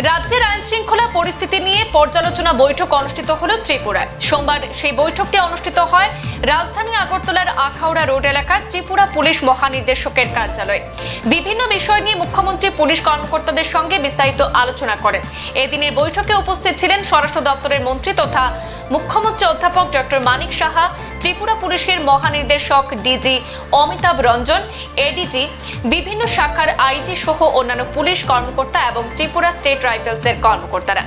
রাজ্যের আইন শৃঙ্খলা পরিস্থিতি নিয়ে পর্যালোচনা বৈঠক অনুষ্ঠিত হলো ত্রিপুরায়। সোমবার সেই বৈঠকটি অনুষ্ঠিত হয় রাজধানী আগরতলার আখাউড়া রোড এলাকার ত্রিপুরা পুলিশ মহানির্দেশকের কার্যালয়ে। বিভিন্ন বিষয় নিয়ে মুখ্যমন্ত্রী পুলিশ কর্মকর্তাদের সঙ্গে বিস্তারিত আলোচনা করেন। এদিনের বৈঠকে উপস্থিত ছিলেন স্বরাষ্ট্র দপ্তরের মন্ত্রী তথা মুখ্যমন্ত্রী অধ্যাপক ডক্টর মানিক সাহা, ত্রিপুরা পুলিশের মহানির্দেশক ডিজি অমিতাভ রঞ্জন, এডিজি, বিভিন্ন শাখার আইজি সহ অন্যান্য পুলিশ কর্মকর্তা এবং ত্রিপুরা স্টেট রাইফেলসের কর্মকর্তারা।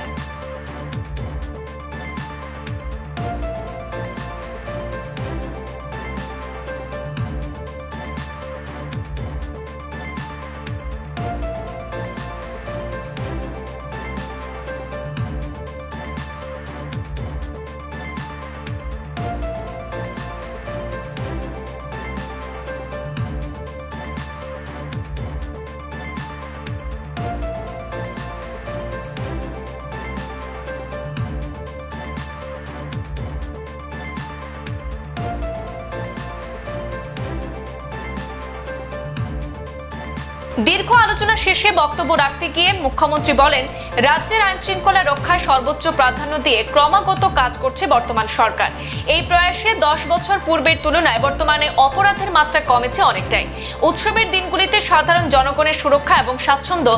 দীর্ঘ আলোচনা শেষে বক্তব্য রাখতে গিয়ে মুখ্যমন্ত্রী বলেন, রাজ্যের আইন শৃঙ্খলা রক্ষায় সর্বোচ্চ প্রাধান্য দিয়ে ক্রমাগত কাজ করছে বর্তমান সরকার। এই প্রয়াসে 10 বছর পূর্বের তুলনায় বর্তমানে অপরাধের মাত্রা কমেছে অনেকটাই। উৎসবের দিনগুলিতে সাধারণ জনগণের সুরক্ষা এবং স্বাচ্ছন্দ্য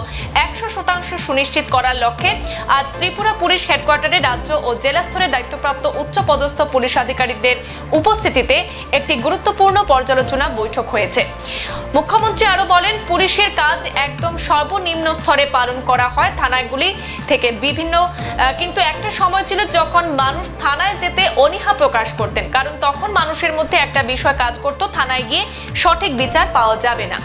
100% সুনিশ্চিত করার লক্ষ্যে আজ ত্রিপুরা পুলিশ হেডকোয়ার্টারে রাজ্য ও জেলা স্তরে দায়িত্বপ্রাপ্ত উচ্চপদস্থ পুলিশ আধিকারিকদের উপস্থিতিতে একটি গুরুত্বপূর্ণ পর্যালোচনা বৈঠক হয়েছে। মুখ্যমন্ত্রী আরো বলেন, পুলিশের কাজ একদম সর্বনিম্ন স্তরে পালন করা হয় থানাগুলি থেকে বিভিন্ন, কিন্তু একটা সময় ছিল যখন মানুষ থানায় যেতে অনীহা প্রকাশ করতেন, কারণ তখন মানুষের মধ্যে একটা বিষয় কাজ করত, থানায় গিয়ে সঠিক বিচার পাওয়া যাবে না।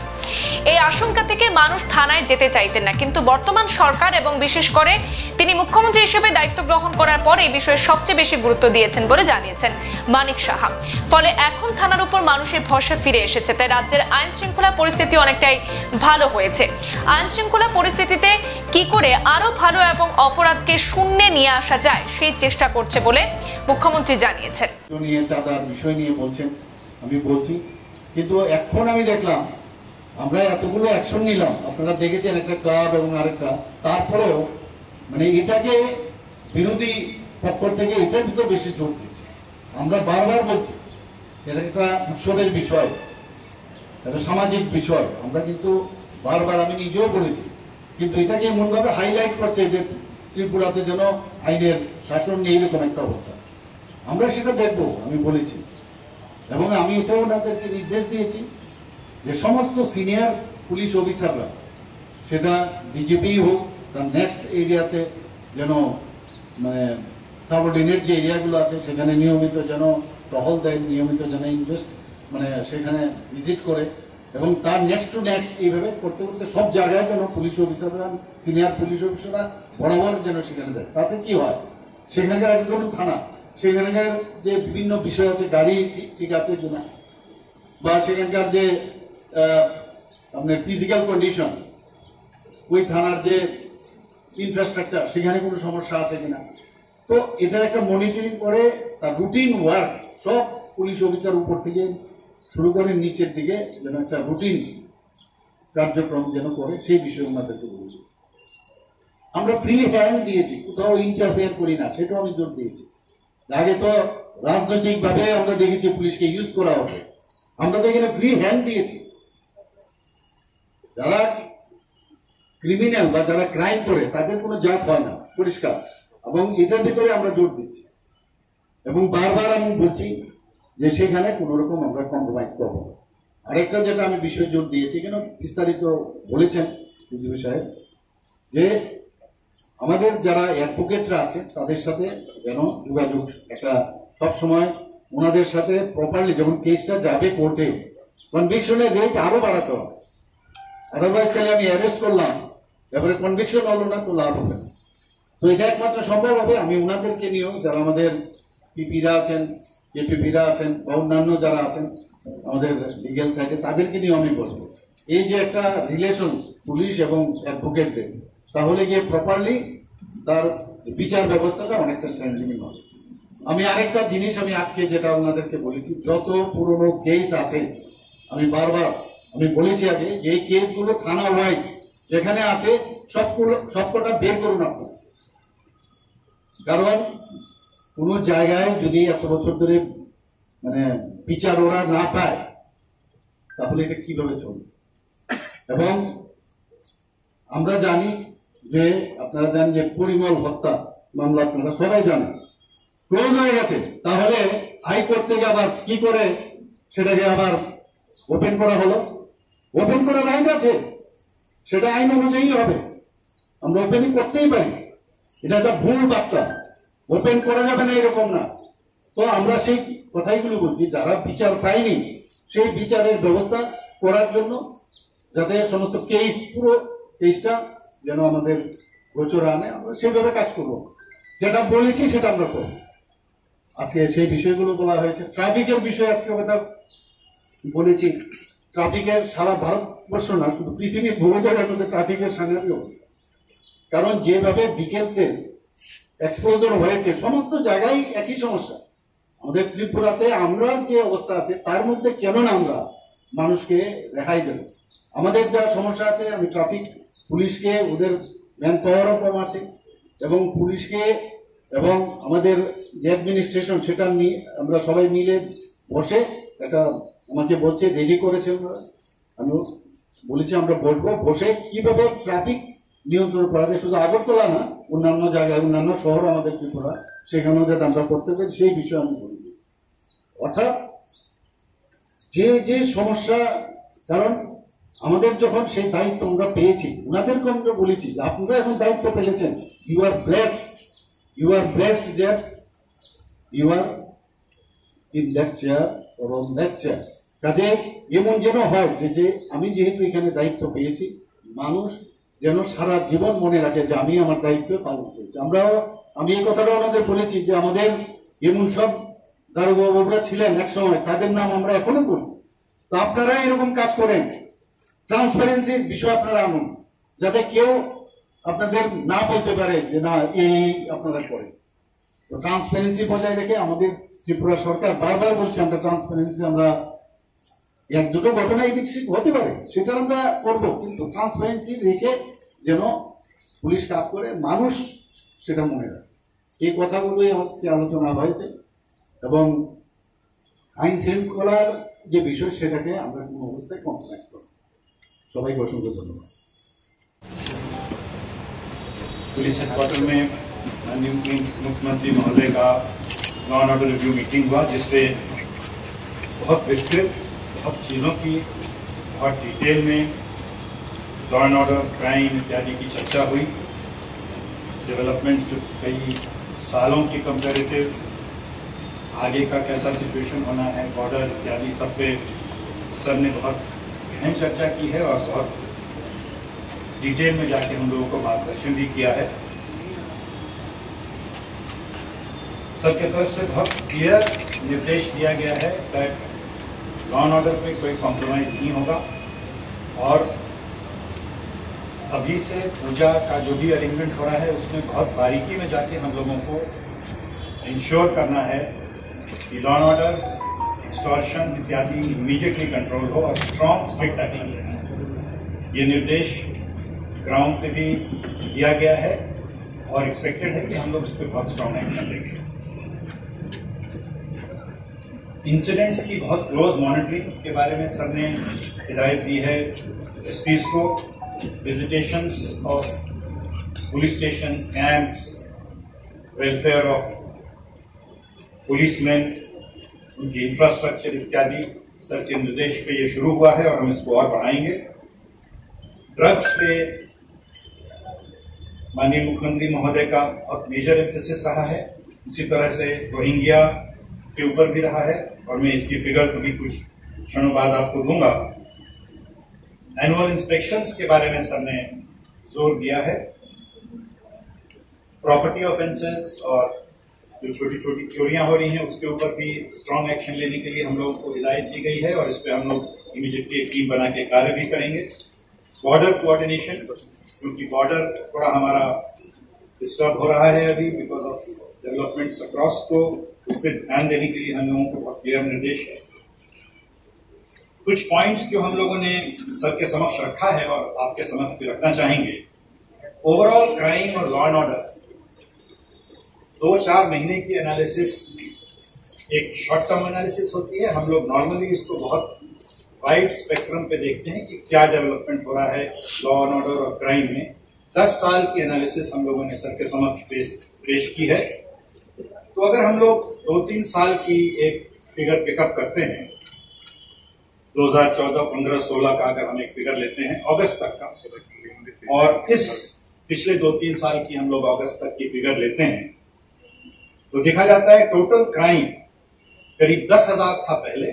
এই আশঙ্কা থেকে মানুষ থানায় যেতে চাইতেন না, কিন্তু বর্তমান সরকার এবং বিশেষ করে তিনি মুখ্যমন্ত্রী হিসেবে দায়িত্ব গ্রহণ করার পর এই বিষয়ে সবচেয়ে বেশি গুরুত্ব দিয়েছেন বলে জানিয়েছেন মানিক সাহা। ফলে এখন থানার উপর মানুষের ভরসা ফিরে এসেছে, তাই রাজ্যের আইন শৃঙ্খলা পরিস্থিতি অনেকটাই ভালো হয়েছে। আইন শৃঙ্খলা পরিস্থিতিতে কি করে আরো ভালো এবং অপরাধকে শূন্যে নিয়ে আসা যায় সেই চেষ্টা করছে বলে মুখ্যমন্ত্রী জানিয়েছেন। বিষয় নিয়ে বলছেন, আমি বলছি, কিন্তু এখন আমি দেখলাম আমরা এতগুলো অ্যাকশন নিলাম, আপনারা দেখেছেন একটা ক্লাব এবং আরেকটা, তারপরেও মানে এটাকে বিরোধী পক্ষ থেকে এটার ভিতরে বেশি জোর দিচ্ছে। আমরা বারবার বলছি এটা একটা উৎসবের বিষয়, একটা সামাজিক বিষয়, আমরা কিন্তু বারবার, আমি নিজেও বলেছি, কিন্তু এটাকে এমনভাবে হাইলাইট করছে যে ত্রিপুরাতে যেন আইনের শাসন নেই এরকম একটা অবস্থা। আমরা সেটা দেখবো, আমি বলেছি, এবং আমি এটাও ওনাদেরকে নির্দেশ দিয়েছি যে সমস্ত সিনিয়র পুলিশ অফিসাররা, সেটা ডিজিপি হোক, তার নেক্সট এরিয়াতে যেন মানে সাবঅর্ডিনেট যে এরিয়াগুলো আছে সেখানে নিয়মিত যেন টহল দেয়, নিয়মিত যেন ইনভেস্ট মানে সেখানে ভিজিট করে, এবং তার নেক্সট টু নেক্সট এইভাবে করতে করতে সব জায়গায় যেন পুলিশ অফিসাররা, সিনিয়র পুলিশ অফিসাররা বরাবর যেন সেখানে দেয়। তাতে কি হয়, সেখানকার একটা ধরুন থানা, সেখানকার যে বিভিন্ন বিষয় আছে, গাড়ি ঠিক আছে কিনা, বা সেখানকার যে আপনার ফিজিক্যাল কন্ডিশন, ওই থানার যে ইনফ্রাস্ট্রাকচার সেখানে কোনো সমস্যা আছে কিনা, তো এটার একটা মনিটরিং করে তার রুটিন ওয়ার্ক সব পুলিশ অফিসার উপর থেকে শুরু করে নিচের দিকে যেন একটা রুটিন কার্যক্রম যেন করে, সেই বিষয়ে ওনাদেরকে বলেছি। আমরা ফ্রি হ্যান্ড দিয়েছি, কোথাও ইন্টারফেয়ার করি না, সেটাও আমি জোর দিয়েছি। আগে তো রাজনৈতিক ভাবে আমরা দেখেছি পুলিশকে ইউজ করা হবে, আমরা তো এখানে ফ্রি হ্যান্ড দিয়েছি। যারা ক্রিমিনাল বা যারা ক্রাইম করে তাদের কোনো জাত হয় না, পরিষ্কার, এবং এটার ভিতরে আমরা জোর দিচ্ছি, এবং বারবার আমি বলছি যে সেখানে কোন রকম আমরা কম্প্রোমাইজ করবো। আরেকটা যেটা আমি বিষয় জোর দিয়েছি, কেন বিস্তারিত বলেছেন ডিজিপি সাহেব, যে আমাদের যারা অ্যাডভোকেটরা আছে তাদের সাথে যেন যোগাযোগ একটা সবসময় ওনাদের সাথে প্রপারলি, যখন কেসটা যাবে কোর্টে, কনভিকশনের রেট আরো বাড়াতে হবে। আদারওয়াইজ তাহলে আমি অ্যারেস্ট করলাম, এবারে কনভিকশন হলো না, তো লাভ হবে না। তো এটা একমাত্র সম্ভব হবে আমি ওনাদেরকে নিয়েও, যারা আমাদের পিপিরা আছেন, কেপিপিরা আছেন, বা অন্যান্য যারা আছেন আমাদের লিগ্যাল সাইডে, তাদেরকে নিয়েও আমি বলবো এই যে একটা রিলেশন পুলিশ এবং অ্যাডভোকেটদের, তাহলে গিয়ে প্রপারলি তার বিচার ব্যবস্থাটা অনেকটা স্ট্রেংথেনিং হবে। আমি আরেকটা জিনিস আমি আজকে যেটা ওনাদেরকে বলেছি, যত পুরনো কেস আছে আমি বারবার আমি বলেছি আগে যে এই কেসগুলো থানা ওয়াইজ যেখানে আছে সবকটা বের করুন আপনারা। কারণ কোন জায়গায় যদি এত বছর ধরে মানে বিচার ওরা না পায় তাহলে এটা কিভাবে চলবে। এবং আমরা জানি যে আপনারা জানেন যে পরিমল হত্যা মামলা আপনারা সবাই জানেন ক্লোজ হয়ে গেছে, তাহলে হাইকোর্ট থেকে আবার কি করে সেটাকে আবার ওপেন করা হলো? ওপেন করার আইন আছে, সেটা আইন অনুযায়ী হবে, আমরা ওপেনিং করতেই পারি। এটা একটা ভুল বার্তা, ওপেন করা যাবে না এরকম না। তো আমরা সেই কথাইগুলো বলছি, যারা বিচার পায়নি সেই বিচারের ব্যবস্থা করার জন্য, যাতে সমস্ত পুরো কেসটা যেন আমাদের গোচরে আনে, আমরা সেইভাবে কাজ করবো। যেটা বলেছি সেটা আমরা করবো। আজকে সেই বিষয়গুলো বলা হয়েছে। ট্রাফিকের বিষয়ে আজকে কথা বলেছি। ট্রাফিকের সারা ভারতবর্ষ না, শুধু পৃথিবীর বহু জায়গায় ট্রাফিকের সাংঘাতিক অবস্থা। কারণ যেভাবে বিকেলসে এক্সপোজার হয়েছে, সমস্ত জায়গায় একই সমস্যা। আমাদের ত্রিপুরাতে আমরা যে অবস্থা আছে তার মধ্যে কেন না আমরা মানুষকে রেহাই দেব? আমাদের যা সমস্যা আছে, আমি ট্রাফিক পুলিশকে, ওদের ম্যান পাওয়ারও কম আছে, এবং পুলিশকে এবং আমাদের যে অ্যাডমিনিস্ট্রেশন সেটা নিয়ে আমরা সবাই মিলে বসে একটা আমাকে বলছে রেডি করেছে, আমি বলেছি আমরা বসবো, বসে কিভাবে ট্রাফিক নিয়ন্ত্রণ করা যায়, শুধু আগরতলা না, অন্যান্য জায়গায় অন্যান্য শহর আমাদের ত্রিপুরা, সেখানেও যাতে আমরা করতে পারি সেই বিষয়ে আমি বলছি। অর্থাৎ যে যে সমস্যা, কারণ আমাদের যখন সেই দায়িত্ব আমরা পেয়েছি, ওনাদেরকে আমরা বলেছি আপনারা এখন দায়িত্ব পেয়েছেন, ইউ আর ব্লেসড যে you are in that chair or on that chair. কাজে এমন যেন হয় যে আমি যেহেতু এখানে দায়িত্ব পেয়েছি, মানুষ যেন সারা জীবন মনে রাখে যে আমি আমার দায়িত্ব পালন করেছি। আমি এই কথাটা ওনাদের বলেছি যে আমাদের এমন সব দারোগাবাবুরা ছিলেন এক সময়, তাদের নাম আমরা এখনো করি। তো আপনারা এরকম কাজ করেন, ট্রান্সপারেন্সির বিষয় আপনারা আনুন, যাতে কেউ আপনাদের না বলতে পারে যে না এই আপনারা করেন। তো ট্রান্সপারেন্সি বজায় রেখে আমাদের ত্রিপুরা সরকার বারবার বলছে আমরা ট্রান্সপারেন্সি, আমরা এক দুটো ঘটনা এদিক হতে পারে সেটা আমরা করবো, কিন্তু ট্রান্সপারেন্সি রেখে যেন পুলিশ কাজ করে, মানুষ সেটা মনে রাখে। এই কথাগুলোই আমাদের আলোচনা হয়েছে, এবং আইন শৃঙ্খলার যে বিষয় সেটাকে আমরা কোনো অবস্থায় কম্প্রোমাইজ করব। সবাইকে অসংখ্য ধন্যবাদ। पुलिस हेडक्वार्टर में माननीय मुख्यमंत्री महोदय का law and order review meeting हुआ, जिसपे बहुत विस्तृत, बहुत चीज़ों की बहुत डिटेल में लॉ एंड ऑर्डर, क्राइम इत्यादि की चर्चा हुई। डेवलपमेंट्स जो कई सालों की कंपैरेटिव, आगे का कैसा सिचुएशन होना है, बॉर्डर इत्यादि सब पे सर ने बहुत गहन चर्चा की है और बहुत डिटेल में जाके हम लोगों को मार्गदर्शन भी किया है। सर की तरफ से बहुत क्लियर निर्देश दिया गया है दैट लॉ एंड ऑर्डर पे कोई कॉम्प्रोमाइज नहीं होगा, और अभी से पूजा का जो भी अरेंजमेंट हो रहा है उसमें बहुत बारीकी में जाके हम लोगों को इंश्योर करना है कि लॉ एंड ऑर्डर, एक्सटॉर्शन इत्यादि इमीडिएटली कंट्रोल हो और स्ट्रॉन्ग स्ट्रिक्ट एक्शन लेना। ये निर्देश ग्राउंड पे भी दिया गया है और एक्सपेक्टेड है कि हम लोग उस पर बहुत स्ट्रॉन्ग एक्शन लेंगे। इंसिडेंट्स की बहुत क्लोज मॉनिटरिंग के बारे में सर ने हिदायत दी है एसपीज को। Visitations of police station, camps, welfare of policeman, उनकी इंफ्रास्ट्रक्चर इत्यादि सर के निर्देश पे ये शुरू हुआ है और हम इसको और बढ़ाएंगे। ड्रग्स पे माननीय मुख्यमंत्री महोदय का बहुत मेजर एम्फेसिस रहा है, उसी तरह से रोहिंग्या के ऊपर भी रहा है, और मैं इसकी फिगर्स अभी कुछ क्षणों बाद आपको दूंगा। एनुअल इंस्पेक्शंस के बारे में सर ने जोर दिया है। प्रॉपर्टी ऑफेंसेस और जो छोटी छोटी चोरियां हो रही हैं उसके ऊपर भी स्ट्रॉन्ग एक्शन लेने के लिए हम लोगों को हिदायत दी गई है, और इस पर हम लोग इमीडिएटली एक टीम बना के कार्य भी करेंगे। बॉर्डर कोऑर्डिनेशन, क्योंकि बॉर्डर थोड़ा हमारा डिस्टर्ब हो रहा है अभी बिकॉज ऑफ डेवलपमेंट्स अक्रॉस, तो उस पर ध्यान देने के लिए हम लोगों को बहुत क्लियर निर्देश है। कुछ पॉइंट्स जो हम लोगों ने सर के समक्ष रखा है और आपके समक्ष भी रखना चाहेंगे। ओवरऑल क्राइम और लॉ एंड ऑर्डर 2-4 महीने की एनालिसिस एक शॉर्ट टर्म एनालिसिस होती है। हम लोग नॉर्मली इसको बहुत वाइड स्पेक्ट्रम पे देखते हैं कि क्या डेवलपमेंट हो रहा है लॉ एंड ऑर्डर और क्राइम में। 10 साल की एनालिसिस हम लोगों ने सर के समक्ष पेश की है। तो अगर हम लोग 2-3 साल की एक फिगर पिकअप करते हैं, 2014, 15, 16 का अगर हम एक फिगर लेते हैं अगस्त तक का, और इस पिछले 2-3 साल की हम लोग अगस्त तक की फिगर लेते हैं, तो देखा जाता है टोटल क्राइम करीब 10,000 था पहले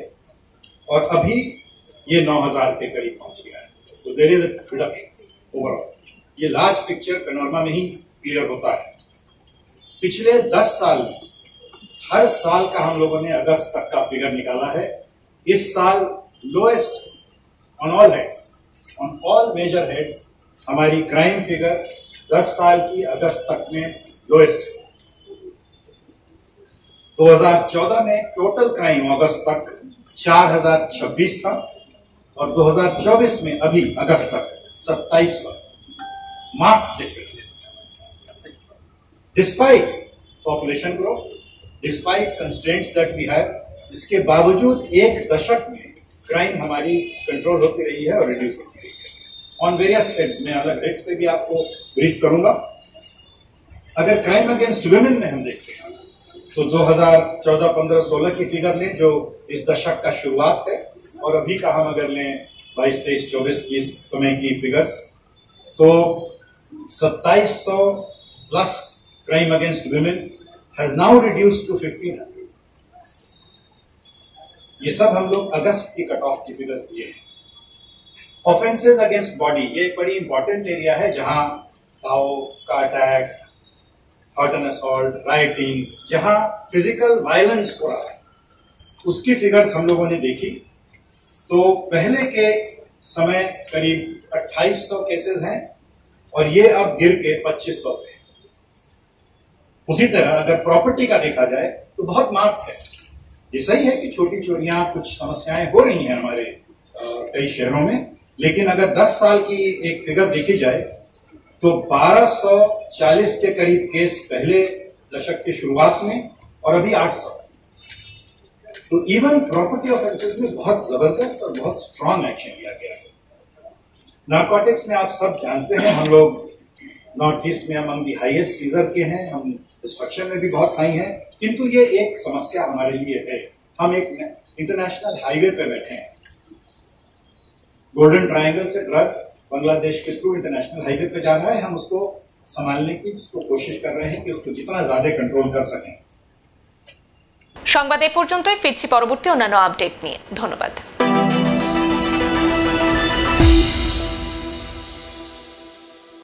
और अभी ये 9,000 के करीब पहुंच गया है। तो there is a reduction overall. ये लार्ज पिक्चर पैनोरमा में ही क्लियर होता है। पिछले 10 साल में हर साल का हम लोगों ने अगस्त तक का फिगर निकाला है। इस साल lowest on all heads, on all major heads, हमारी क्राइम फिगर 10 साल की अगस्त तक में लोएस्ट। 2014 में टोटल क्राइम अगस्त तक 4,026 था और 2024 में अभी अगस्त तक 2,700। Marked difference. Despite population growth, despite constraints that we have, इसके बावजूद एक दशक में क्राइम हमारी कंट्रोल होती रही है और रिड्यूस होती रही है ऑन वेरियस हेड्स। मैं अलग हेड्स पे भी आपको ब्रीफ करूंगा। अगर क्राइम अगेंस्ट वुमेन में हम देखते हैं तो 2014, 15, 16 की फिगर लें जो इस दशक का शुरुआत है, और अभी का हम अगर लें 22, 23, 24 की इस समय की फिगर्स, तो 2,700 plus crime against women has now reduced to 1,500। ये सब हम लोग अगस्त की कट ऑफ की फिगर्स दिए हैं। ऑफेंसेस अगेंस्ट बॉडी, ये एक बड़ी इंपॉर्टेंट एरिया है जहां घाव का attack, hurt and assault, rioting, जहां फिजिकल वायलेंस हो रहा है, उसकी फिगर्स हम लोगों ने देखी। तो पहले के समय करीब 2,800 केसेस हैं और ये अब गिर के 2,500 पे। उसी तरह अगर प्रॉपर्टी का देखा जाए तो बहुत मार्क्ड है। ये सही है कि छोटी चोरियां, कुछ समस्याएं हो रही हैं हमारे कई शहरों में, लेकिन अगर 10 साल की एक फिगर देखी जाए तो 1,240 के करीब केस पहले दशक की शुरुआत में और अभी 800। तो इवन प्रॉपर्टी ऑफेंसेस में बहुत जबरदस्त और बहुत स्ट्रांग एक्शन लिया गया है। नारकोटिक्स में आप सब जानते हैं, हम लोग नॉर्थ ईस्ट में अमंग दी हाईएस्ट सीजर के हैं, हम डिस्ट्रक्शन में भी बहुत हाई हैं, किंतु ये एक समस्या हमारे लिए है। हम एक इंटरनेशनल हाईवे पे बैठे हैं, गोल्डन ट्रायंगल से ड्रग बांग्लादेश के थ्रू इंटरनेशनल हाईवे पे जा रहा है। हम उसको संभालने की कोशिश कर रहे हैं कि उसको जितना ज्यादा कंट्रोल कर सकें। সংবাদ এ পর্যন্তই, ফিরছি পরবর্তী অন্যান্য আপডেট নিয়ে। ধন্যবাদ।